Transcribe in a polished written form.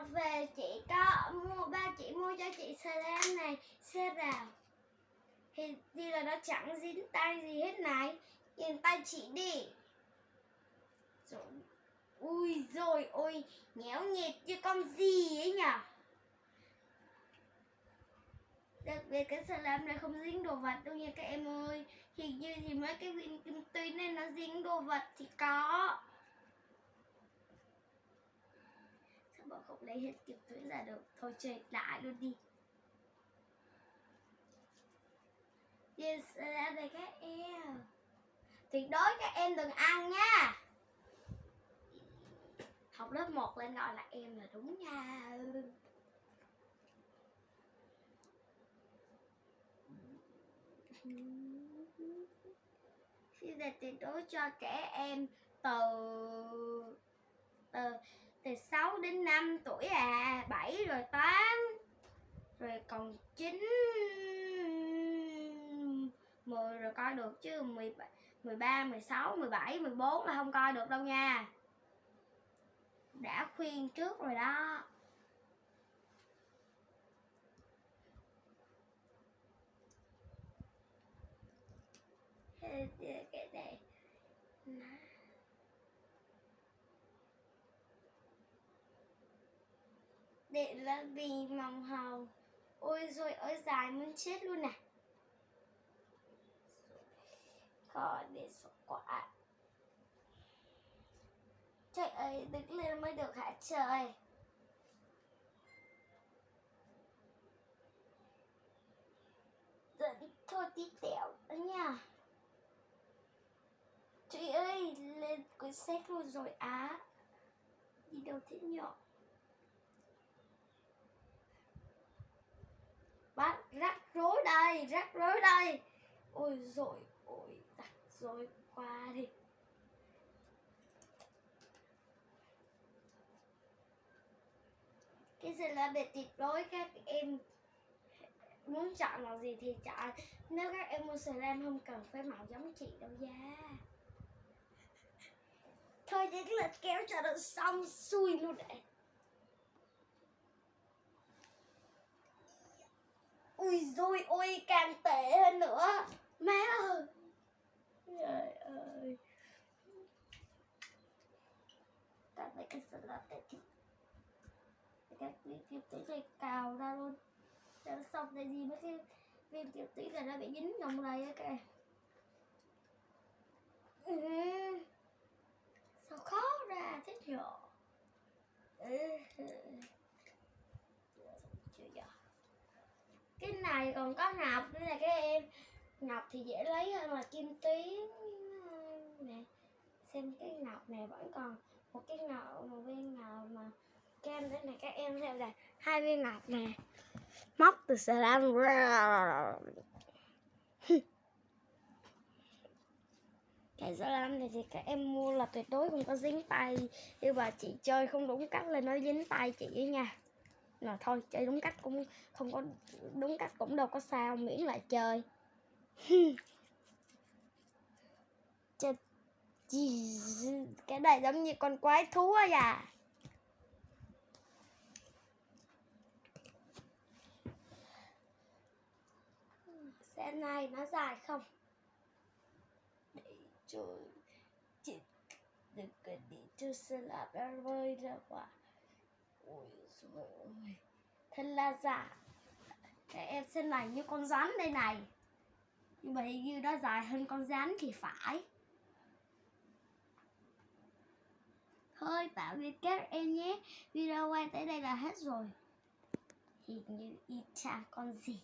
học về chị có mua, ba chị mua cho chị slime này, xe rào. Thì đi là nó chẳng dính tay gì hết này. Nhìn tay chị đi. Rồi. Ui rồi ôi, nhéo nhẹt như con gì ấy nhở. Đặc biệt cái slime này không dính đồ vật đâu nha các em ơi. Hình như thì mấy cái viên kim tuyến này nó dính đồ vật thì có. Sao bọn không lấy hết kim tuyến ra được. Thôi chơi lại luôn đi. Yes, slime này các em. Tuyệt đối các em đừng ăn nha. Học lớp 1 lên gọi là em là đúng nha. Xin là tuyệt đối cho trẻ em từ 6 đến 5 tuổi 7 rồi 8 rồi còn 9 10 rồi coi được chứ 13, 16, 17, 14 là không coi được đâu nha. Đã khuyên trước rồi đó. Cái này để là vì màu hồng. Ôi rồi ơi dài muốn chết luôn nè. Khó để số quả. Trời ơi, đứng lên mới được hả trời. Dẫn thôi tí tẹo đó nha. Trời ơi, lên cuối sách luôn rồi á. Đi đâu thế nhỏ. Bắt rắc rối đây, rắc rối đây. Ôi rồi ôi, rắc rối qua đi. Cái gì là để tuyệt đối các em muốn chọn màu gì thì chọn. Nếu các em mua slime không cần phải màu giống chị đâu nha. Thôi đến lượt kéo cho nó xong xuôi luôn đấy. Ui rồi ôi, càng tệ hơn nữa. Má ơi. Trời ơi. Tại vậy cái slime này thì các viên tiểu này cào ra luôn. Cho nó xong tại gì mấy cái viên tiểu tí là nó bị dính trong đây á kìa. Sao khó ra thế nhở. Cái này còn có ngọc nữa nè các em. Ngọc thì dễ lấy hơn là kim tuyến nè. Xem cái ngọc này vẫn còn một cái ngọc, một viên ngọc mà kem nữa nè các em xem là 2 viên ngọc nè. Móc từ slime ra. Cái slime này thì các em mua là tuyệt đối không có dính tay. Nhưng mà chị chơi không đúng cách là nó dính tay chị ấy nha. Rồi thôi chơi đúng cách cũng không có đúng cách cũng đâu có sao, miễn là chơi. Cái này giống như con quái thú á à. Xe này nó dài không? Để cho chị đừng cần để cho xe là nó rơi ra quả. Ôi trời ơi, thật là giả. Cái em xem này như con rắn đây này. Nhưng mà hình như nó dài hơn con rắn thì phải. Thôi tạm biệt các em nhé. Video quay tới đây là hết rồi. Hình như y chang con gì.